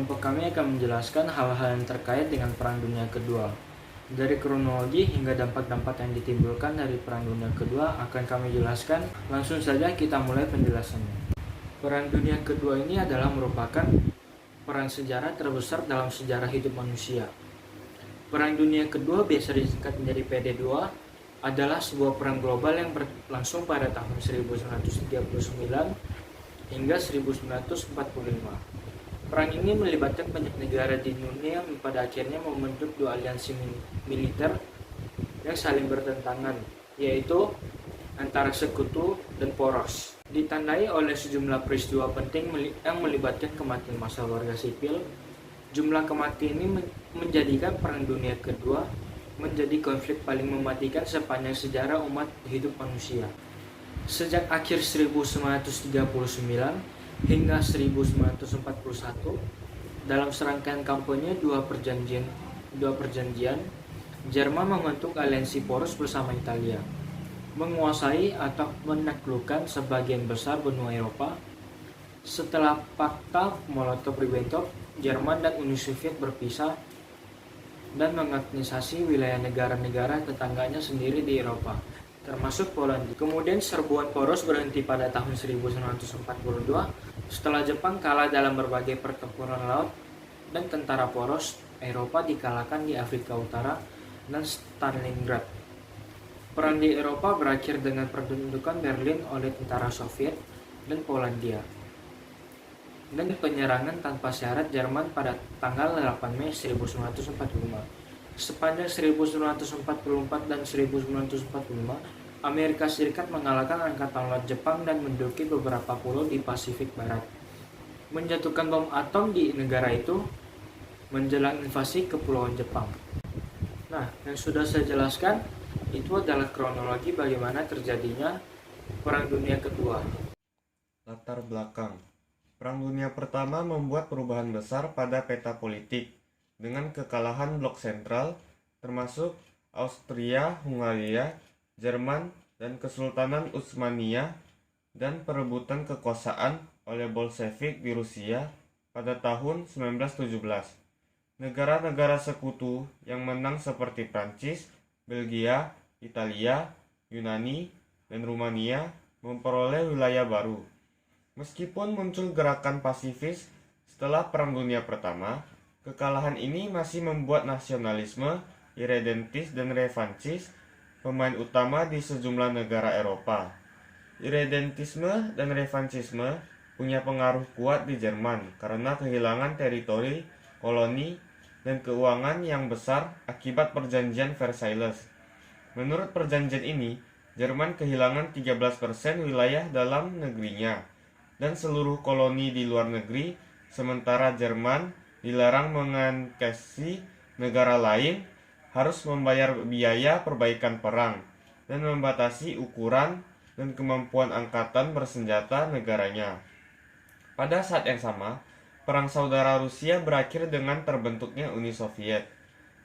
kelompok kami akan menjelaskan hal-hal yang terkait dengan Perang Dunia Kedua. Dari kronologi hingga dampak-dampak yang ditimbulkan dari Perang Dunia Kedua akan kami jelaskan. Langsung saja kita mulai penjelasannya. Perang Dunia Kedua ini adalah merupakan perang sejarah terbesar dalam sejarah hidup manusia. Perang Dunia Kedua, biasa disingkat menjadi PD2, adalah sebuah perang global yang berlangsung pada tahun 1939 hingga 1945. Perang ini melibatkan banyak negara di dunia yang pada akhirnya membentuk dua aliansi militer yang saling bertentangan, yaitu antara Sekutu dan Poros. Ditandai oleh sejumlah peristiwa penting yang melibatkan kematian massal warga sipil. Jumlah kematian ini menjadikan Perang Dunia Kedua menjadi konflik paling mematikan sepanjang sejarah umat hidup manusia. Sejak akhir 1939 hingga 1941, dalam serangkaian kampanye dua perjanjian, Jerman membentuk aliansi Poros bersama Italia, menguasai atau menaklukkan sebagian besar benua Eropa. Setelah Fakta Molotov-Ribbentrop, Jerman dan Uni Soviet berpisah dan mengorganisasi wilayah negara-negara tetangganya sendiri di Eropa, termasuk Polandia. Kemudian serbuan Poros berhenti pada tahun 1942 setelah Jepang kalah dalam berbagai pertempuran laut dan tentara Poros Eropa dikalahkan di Afrika Utara dan Stalingrad. Perang di Eropa berakhir dengan pendudukan Berlin oleh tentara Soviet dan Polandia dan penyerangan tanpa syarat Jerman pada tanggal 8 Mei 1945. Sepanjang 1944 dan 1945, Amerika Serikat mengalahkan Angkatan Laut Jepang dan menduduki beberapa pulau di Pasifik Barat, menjatuhkan bom atom di negara itu menjelang invasi Kepulauan Jepang. Nah, yang sudah saya jelaskan itu adalah kronologi bagaimana terjadinya Perang Dunia Kedua. Latar belakang. Perang Dunia Pertama membuat perubahan besar pada peta politik dengan kekalahan blok sentral termasuk Austria-Hungaria, Jerman, dan Kesultanan Utsmaniyah, dan perebutan kekuasaan oleh Bolshevik di Rusia pada tahun 1917. Negara-negara sekutu yang menang seperti Prancis, Belgia, Italia, Yunani, dan Rumania memperoleh wilayah baru. Meskipun muncul gerakan pasifis setelah Perang Dunia Pertama, kekalahan ini masih membuat nasionalisme, irredentis, dan revansis pemain utama di sejumlah negara Eropa. Irredentisme dan revanchisme punya pengaruh kuat di Jerman karena kehilangan teritori, koloni, dan keuangan yang besar akibat perjanjian Versailles. Menurut perjanjian ini, Jerman kehilangan 13% wilayah dalam negerinya dan seluruh koloni di luar negeri, sementara Jerman dilarang menganeksasi negara lain, harus membayar biaya perbaikan perang, dan membatasi ukuran dan kemampuan angkatan bersenjata negaranya. Pada saat yang sama, Perang Saudara Rusia berakhir dengan terbentuknya Uni Soviet.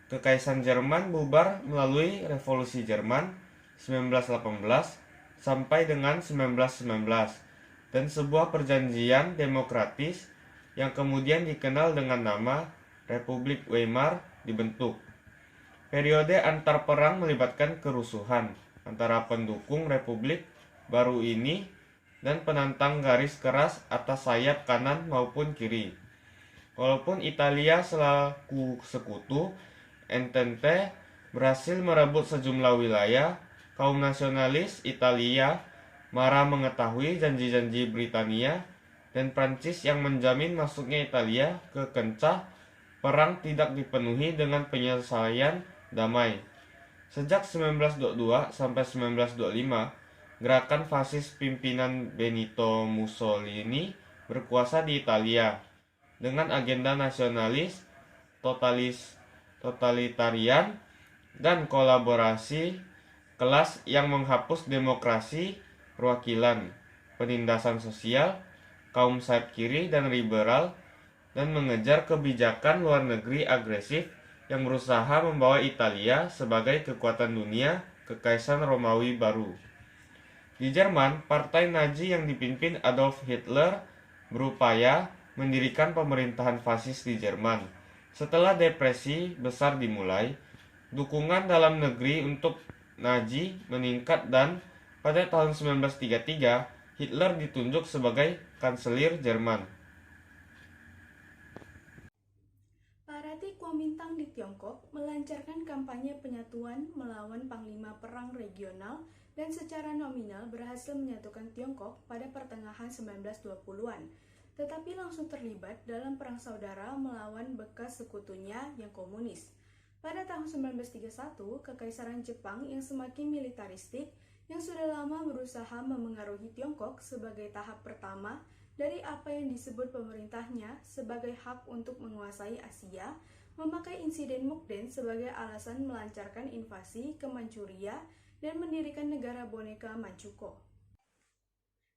Kekaisaran Jerman bubar melalui Revolusi Jerman 1918 sampai dengan 1919 dan sebuah perjanjian demokratis yang kemudian dikenal dengan nama Republik Weimar dibentuk. Periode antar perang melibatkan kerusuhan antara pendukung Republik baru ini dan penantang garis keras atas sayap kanan maupun kiri. Walaupun Italia selaku sekutu Entente berhasil merebut sejumlah wilayah, kaum nasionalis Italia marah mengetahui janji-janji Britania dan Prancis yang menjamin masuknya Italia ke kancah perang tidak dipenuhi dengan penyelesaian damai. Sejak 1922 sampai 1925, gerakan fasis pimpinan Benito Mussolini berkuasa di Italia dengan agenda nasionalis, totalitarian, dan kolaborasi kelas yang menghapus demokrasi, perwakilan, penindasan sosial, kaum sayap kiri dan liberal, dan mengejar kebijakan luar negeri agresif yang berusaha membawa Italia sebagai kekuatan dunia Kekaisaran Romawi baru. Di Jerman, partai Nazi yang dipimpin Adolf Hitler berupaya mendirikan pemerintahan fasis di Jerman. Setelah depresi besar dimulai, dukungan dalam negeri untuk Nazi meningkat dan pada tahun 1933 Hitler ditunjuk sebagai kanselir Jerman. Parati Kuomintang di Tiongkok melancarkan kampanye penyatuan melawan panglima perang regional dan secara nominal berhasil menyatukan Tiongkok pada pertengahan 1920-an, tetapi langsung terlibat dalam perang saudara melawan bekas sekutunya yang komunis. Pada tahun 1931, Kekaisaran Jepang yang semakin militaristik yang sudah lama berusaha memengaruhi Tiongkok sebagai tahap pertama dari apa yang disebut pemerintahnya sebagai hak untuk menguasai Asia, memakai insiden Mukden sebagai alasan melancarkan invasi ke Manchuria dan mendirikan negara boneka Manchukuo.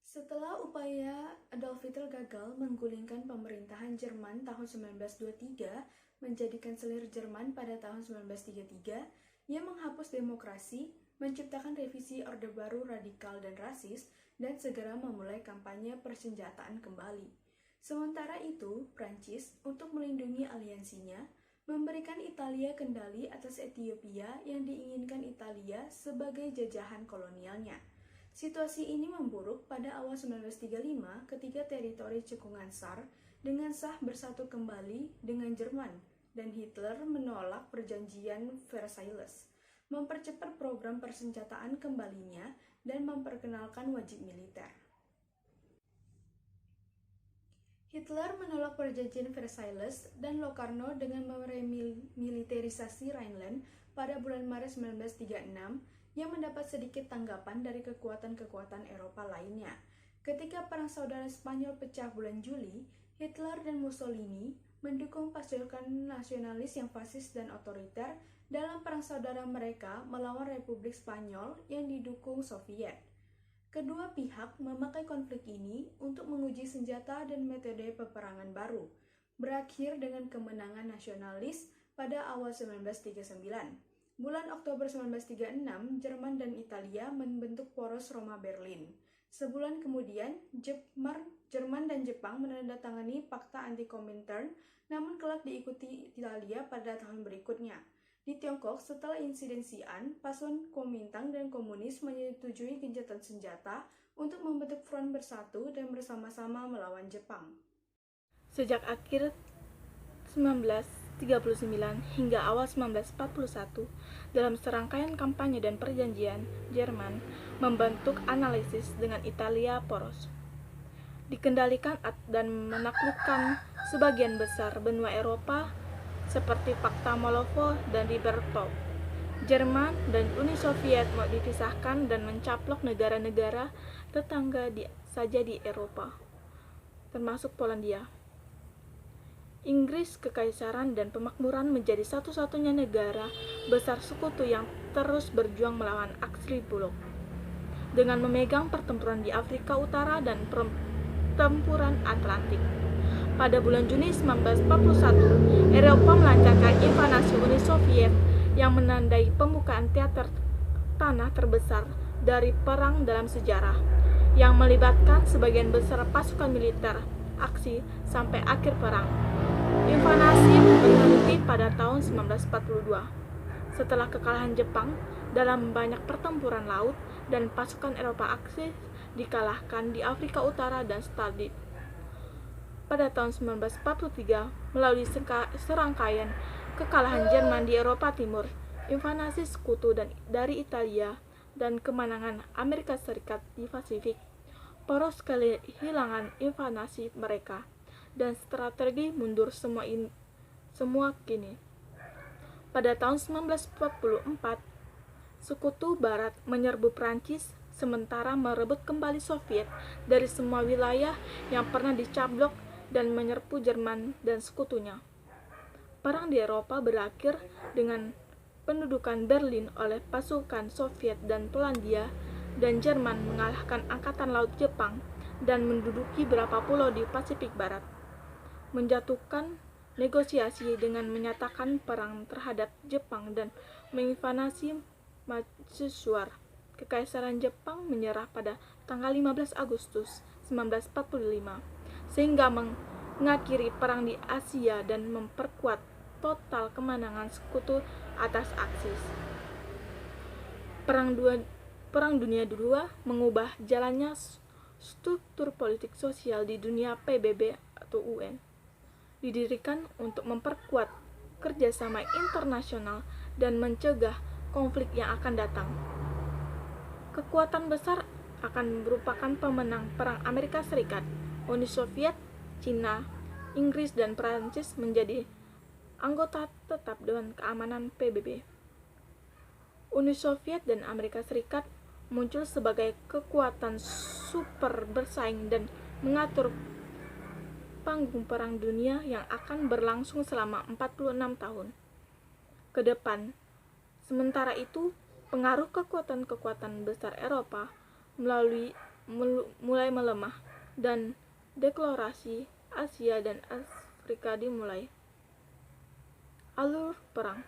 Setelah upaya Adolf Hitler gagal menggulingkan pemerintahan Jerman tahun 1923 menjadi kanselir Jerman pada tahun 1933, ia menghapus demokrasi, menciptakan revisi Orde Baru radikal dan rasis, dan segera memulai kampanye persenjataan kembali. Sementara itu, Prancis, untuk melindungi aliansinya, memberikan Italia kendali atas Ethiopia yang diinginkan Italia sebagai jajahan kolonialnya. Situasi ini memburuk pada awal 1935 ketika teritori cekungan Sar dengan sah bersatu kembali dengan Jerman, dan Hitler menolak perjanjian Versailles, mempercepat program persenjataan kembalinya, dan memperkenalkan wajib militer. Hitler menolak perjanjian Versailles dan Locarno dengan meremiliterisasi Rhineland pada bulan Maret 1936 yang mendapat sedikit tanggapan dari kekuatan-kekuatan Eropa lainnya. Ketika Perang Saudara Spanyol pecah bulan Juli, Hitler dan Mussolini mendukung pasukan nasionalis yang fasis dan otoriter dalam perang saudara mereka melawan Republik Spanyol yang didukung Soviet. Kedua pihak memakai konflik ini untuk menguji senjata dan metode peperangan baru, berakhir dengan kemenangan nasionalis pada awal 1939. Bulan Oktober 1936, Jerman dan Italia membentuk poros Roma-Berlin. Sebulan kemudian, Jerman dan Jepang menandatangani Fakta Anti-Komintern, namun kelak diikuti Italia pada tahun berikutnya. Di Tiongkok, setelah insiden Xi'an, pasukan Kuomintang dan komunis menyetujui gencatan senjata untuk membentuk front bersatu dan bersama-sama melawan Jepang. Sejak akhir 1939 hingga awal 1941, dalam serangkaian kampanye dan perjanjian, Jerman membentuk analisis dengan Italia poros, dikendalikan dan menaklukkan sebagian besar benua Eropa seperti Fakta Molotov dan Ribbentrop. Jerman dan Uni Soviet mau dipisahkan dan mencaplok negara-negara tetangga saja di Eropa, termasuk Polandia. Inggris, Kekaisaran, dan Pemakmuran menjadi satu-satunya negara besar sekutu yang terus berjuang melawan aksi Bulog, dengan memegang pertempuran di Afrika Utara dan pertempuran Atlantik. Pada bulan Juni 1941, Eropa melancarkan invasi Uni Soviet yang menandai pembukaan teater tanah terbesar dari perang dalam sejarah, yang melibatkan sebagian besar pasukan militer aksi sampai akhir perang. Invasi berhenti pada tahun 1942 setelah kekalahan Jepang dalam banyak pertempuran laut dan pasukan Eropa aksi dikalahkan di Afrika Utara dan Stalin. Pada tahun 1943, melalui serangkaian kekalahan Jerman di Eropa Timur, invasi sekutu dari Italia, dan kemenangan Amerika Serikat di Pasifik, poros kehilangan invasi mereka, dan strategi mundur semua kini. Pada tahun 1944, Sekutu Barat menyerbu Prancis, sementara merebut kembali Soviet dari semua wilayah yang pernah dicaplok dan menyerbu Jerman dan sekutunya. Perang di Eropa berakhir dengan pendudukan Berlin oleh pasukan Soviet dan Polandia, dan Jerman mengalahkan Angkatan Laut Jepang dan menduduki beberapa pulau di Pasifik Barat, menjatuhkan negosiasi dengan menyatakan perang terhadap Jepang dan menginvasi Manchuria. Kekaisaran Jepang menyerah pada tanggal 15 Agustus 1945, sehingga mengakhiri perang di Asia dan memperkuat total kemenangan sekutu atas Aksis. Perang Dunia II mengubah jalannya struktur politik sosial di dunia. PBB atau UN didirikan untuk memperkuat kerjasama internasional dan mencegah konflik yang akan datang. Kekuatan besar akan merupakan pemenang Perang Amerika Serikat. Uni Soviet, Cina, Inggris, dan Prancis menjadi anggota tetap Dewan Keamanan PBB. Uni Soviet dan Amerika Serikat muncul sebagai kekuatan super bersaing dan mengatur panggung perang dunia yang akan berlangsung selama 46 tahun ke depan. Sementara itu, pengaruh kekuatan-kekuatan besar Eropa mulai melemah dan deklarasi Asia dan Afrika dimulai. Alur perang.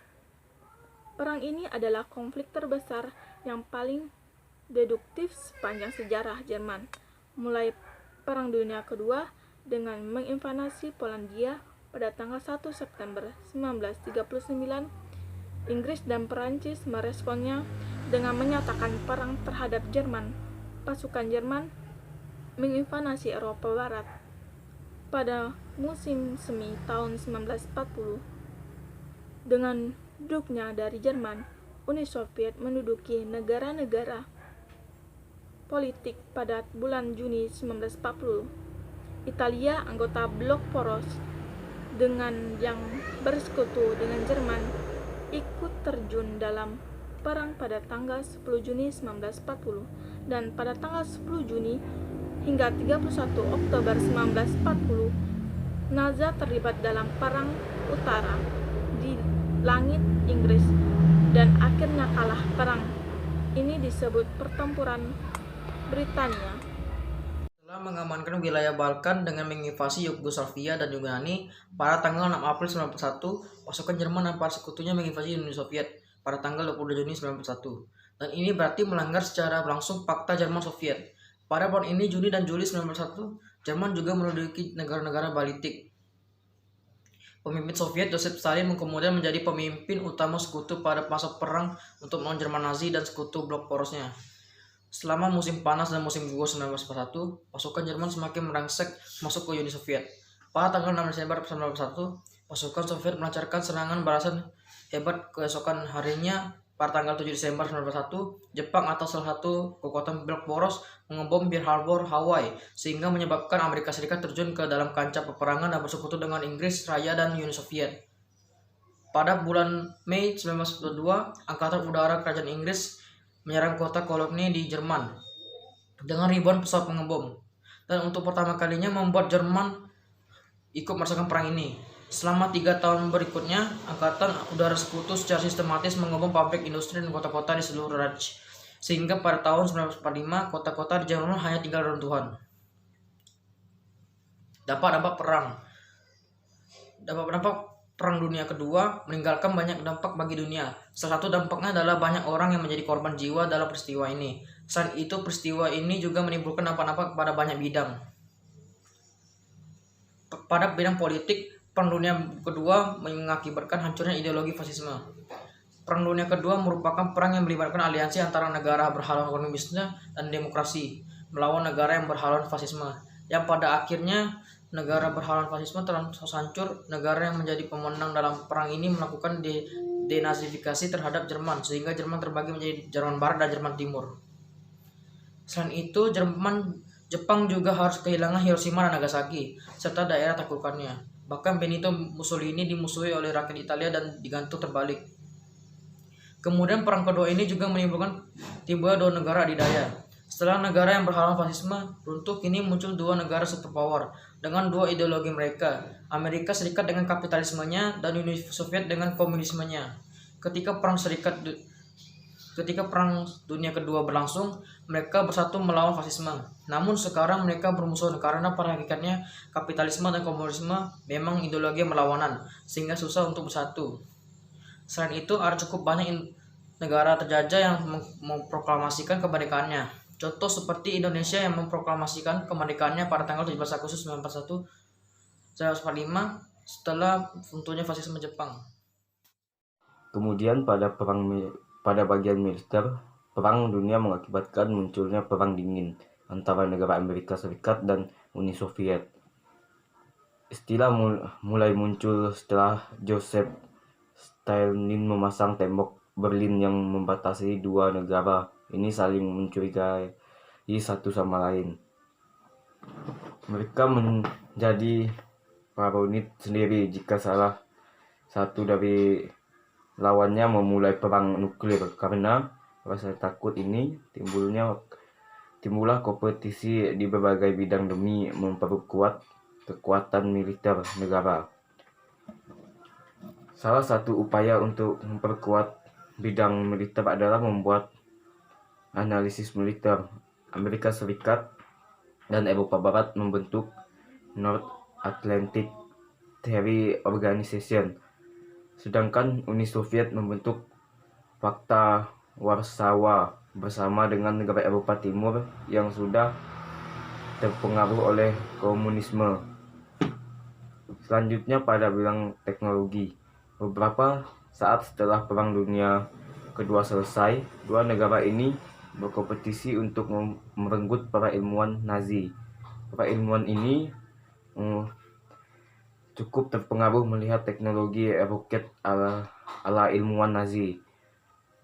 Perang ini adalah konflik terbesar yang paling deduktif sepanjang sejarah Jerman, mulai Perang Dunia Kedua dengan menginvasi Polandia pada tanggal 1 September 1939. Inggris dan Perancis meresponnya dengan menyatakan perang terhadap Jerman. Pasukan Jerman menginvasi Eropa Barat pada musim semi tahun 1940. Dengan duduknya dari Jerman, Uni Soviet menduduki negara-negara politik pada bulan Juni 1940. Italia, anggota blok poros dengan yang bersekutu dengan Jerman, ikut terjun dalam perang pada tanggal 10 Juni 1940 dan pada tanggal 10 Juni hingga 31 Oktober 1940 Nazi terlibat dalam Perang Utara di langit Inggris dan akhirnya kalah. Perang ini disebut Pertempuran Britania. Setelah mengamankan wilayah Balkan dengan menginvasi Yugoslavia dan Yunani pada tanggal 6 April 1941, pasukan Jerman dan para sekutunya menginvasi Uni Soviet pada tanggal 20 Juni 1941. Dan ini berarti melanggar secara langsung Fakta Jerman-Soviet. Pada bulan ini, Juni dan Juli 1941, Jerman juga menduduki negara-negara Baltik. Pemimpin Soviet Joseph Stalin kemudian menjadi pemimpin utama sekutu pada masa perang untuk melawan Jerman Nazi dan sekutu blok porosnya. Selama musim panas dan musim gugur 1941, pasukan Jerman semakin merangsek masuk ke Uni Soviet. Pada tanggal 6 Desember 1941, pasukan Soviet melancarkan serangan balasan hebat. Keesokan harinya, pada tanggal 7 Desember 1941, Jepang atau salah satu kekuatan blok poros mengebom Pearl Harbor, Hawaii, sehingga menyebabkan Amerika Serikat terjun ke dalam kancah peperangan dan bersekutu dengan Inggris Raya dan Uni Soviet. Pada bulan Mei 1942, Angkatan Udara Kerajaan Inggris menyerang kota koloni di Jerman dengan ribuan pesawat pengebom, dan untuk pertama kalinya membuat Jerman ikut merasakan perang ini. Selama 3 tahun berikutnya, Angkatan Udara Sekutu secara sistematis mengebom pabrik industri dan kota-kota di seluruh Reich, sehingga pada tahun 1945 kota-kota di Jerman hanya tinggal reruntuhan. Dampak Perang Dunia Kedua meninggalkan banyak dampak bagi dunia. Salah satu dampaknya adalah banyak orang yang menjadi korban jiwa dalam peristiwa ini. Selain itu, peristiwa ini juga menimbulkan dampak-dampak pada banyak bidang. Pada bidang politik, Perang Dunia Kedua mengakibatkan hancurnya ideologi fasisme. Perang Dunia Kedua merupakan perang yang melibatkan aliansi antara negara berhaluan komunisme dan demokrasi melawan negara yang berhaluan fasisme, yang pada akhirnya negara berhaluan fasisme terhancur. Negara yang menjadi pemenang dalam perang ini melakukan denazifikasi terhadap Jerman, sehingga Jerman terbagi menjadi Jerman Barat dan Jerman Timur. Selain itu, Jepang juga harus kehilangan Hiroshima dan Nagasaki, serta daerah taklukannya. Bahkan Benito Mussolini dimusuhi oleh rakyat Italia dan digantung terbalik. Kemudian perang kedua ini juga menimbulkan timbulnya 2 negara adidaya. Setelah negara yang berhaluan fasisme runtuh, kini muncul 2 negara superpower dengan 2 ideologi mereka, Amerika Serikat dengan kapitalismenya dan Uni Soviet dengan komunismenya. Ketika Perang Dunia Kedua berlangsung, mereka bersatu melawan fasisme. Namun sekarang mereka bermusuhan karena pada hakikatnya kapitalisme dan komunisme memang ideologi melawanan, sehingga susah untuk bersatu. Selain itu, ada cukup banyak negara terjajah yang memproklamasikan kemerdekaannya. Contoh seperti Indonesia yang memproklamasikan kemerdekaannya pada tanggal 17 Agustus 1941 1945 setelah runtuhnya fasisme Jepang. Kemudian pada bagian militer, Perang Dunia mengakibatkan munculnya Perang Dingin antara negara Amerika Serikat dan Uni Soviet. Istilah mulai muncul setelah Joseph Stalin memasang tembok Berlin yang membatasi dua negara ini saling mencurigai satu sama lain. Mereka menjadi paranoid sendiri jika salah satu dari lawannya memulai perang nuklir. Karena rasa takut ini timbullah kompetisi di berbagai bidang demi memperkuat kekuatan militer negara. Salah satu upaya untuk memperkuat bidang militer adalah membuat analisis militer. Amerika Serikat dan Eropa Barat membentuk North Atlantic Treaty Organization, sedangkan Uni Soviet membentuk Fakta Warsawa bersama dengan negara Eropa Timur yang sudah terpengaruh oleh komunisme. Selanjutnya pada bidang teknologi. Beberapa saat setelah Perang Dunia Kedua selesai, dua negara ini berkompetisi untuk merenggut para ilmuwan Nazi. Para ilmuwan ini cukup terpengaruh melihat teknologi roket ala ilmuwan Nazi.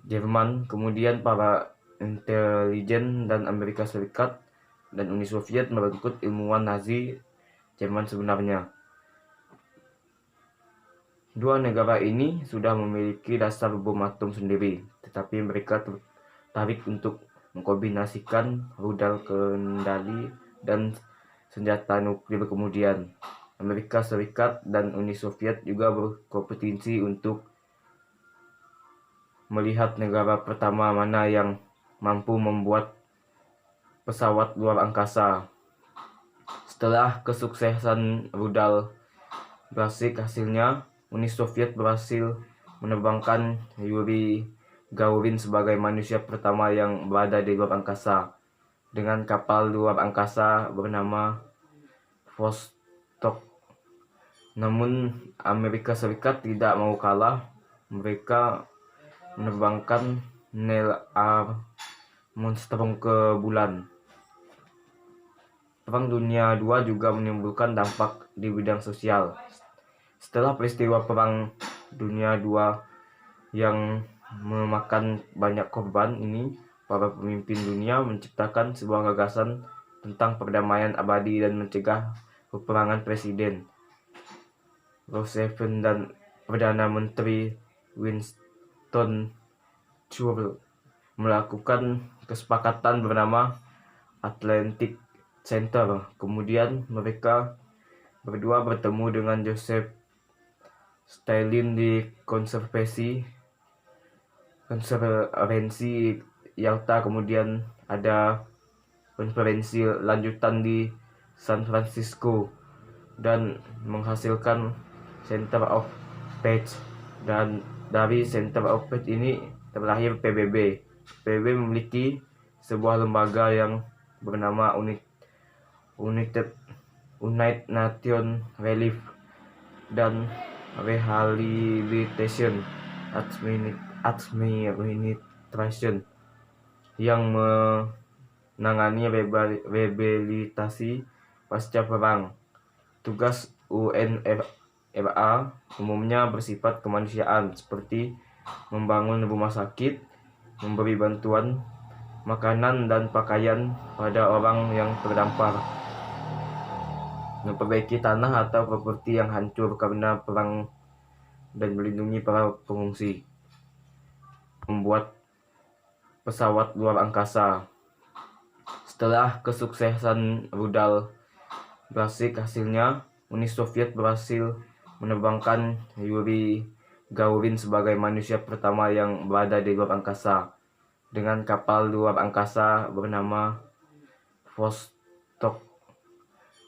Jerman, kemudian para intelijen dan Amerika Serikat dan Uni Soviet merekrut ilmuwan Nazi Jerman sebenarnya. Dua negara ini sudah memiliki dasar bom atom sendiri, tetapi mereka tertarik untuk mengkombinasikan rudal kendali dan senjata nuklir. Kemudian Amerika Serikat dan Uni Soviet juga berkompetisi untuk melihat negara pertama mana yang mampu membuat pesawat luar angkasa. Setelah kesuksesan rudal balistik hasilnya, Uni Soviet berhasil menerbangkan Yuri Gagarin sebagai manusia pertama yang berada di luar angkasa dengan kapal luar angkasa bernama Vostok. Namun Amerika Serikat tidak mau kalah. Mereka menerbangkan Neil Armstrong ke bulan. Perang Dunia II juga menimbulkan dampak di bidang sosial. Setelah peristiwa Perang Dunia II yang memakan banyak korban ini, para pemimpin dunia menciptakan sebuah gagasan tentang perdamaian abadi dan mencegah peperangan. Presiden Roosevelt dan Perdana Menteri Winston Churchill melakukan kesepakatan bernama Atlantic Center. Kemudian mereka berdua bertemu dengan Joseph Stalin di konferensi Yalta. Kemudian ada konferensi lanjutan di San Francisco dan menghasilkan Center of Peace, dan dari Center of Peace ini terlahir PBB. PBB memiliki sebuah lembaga yang bernama United Nations Relief dan Rehabilitation Administration yang menangani rehabilitasi pasca perang. Tugas UNRWA umumnya bersifat kemanusiaan, seperti membangun rumah sakit, memberi bantuan makanan dan pakaian pada orang yang terdampar, memperbaiki tanah atau properti yang hancur karena perang, dan melindungi para pengungsi. Membuat pesawat luar angkasa. Setelah kesuksesan rudal balistik hasilnya, Uni Soviet berhasil menerbangkan Yuri Gagarin sebagai manusia pertama yang berada di luar angkasa dengan kapal luar angkasa bernama Vostok.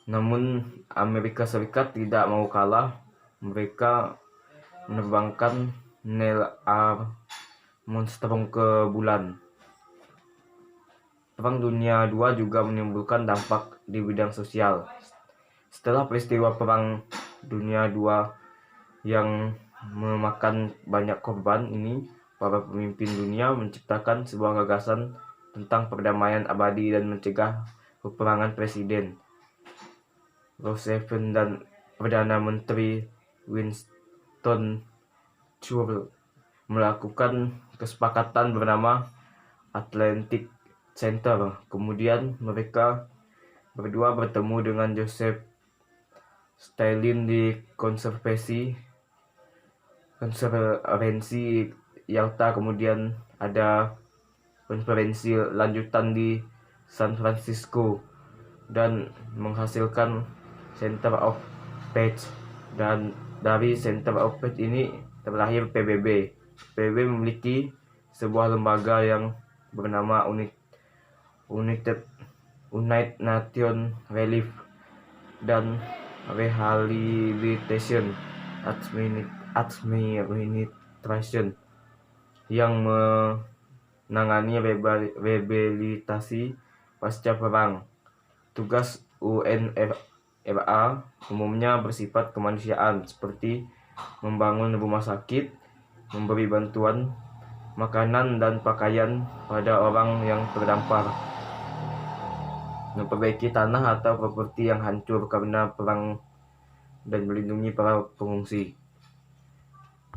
Namun Amerika Serikat tidak mau kalah. Mereka menerbangkan Neil Armstrong ke bulan. Perang Dunia II juga menimbulkan dampak di bidang sosial. Setelah peristiwa Perang Dunia II yang memakan banyak korban ini, para pemimpin dunia menciptakan sebuah gagasan tentang perdamaian abadi dan mencegah peperangan. Presiden Roosevelt dan Perdana Menteri Winston Churchill melakukan kesepakatan bernama Atlantic Center. Kemudian mereka berdua bertemu dengan Joseph Stalin di konferensi Yalta. Kemudian ada konferensi lanjutan di San Francisco dan menghasilkan Center of Peace, dan dari Center of Peace ini terlahir PBB. PBB memiliki sebuah lembaga yang bernama United Nations Relief dan Rehabilitation Administration yang menangani rehabilitasi pasca perang. Tugas UNRWA umumnya bersifat kemanusiaan, seperti membangun rumah sakit, memberi bantuan makanan dan pakaian pada orang yang terdampar, memperbaiki tanah atau properti yang hancur karena perang, dan melindungi para pengungsi.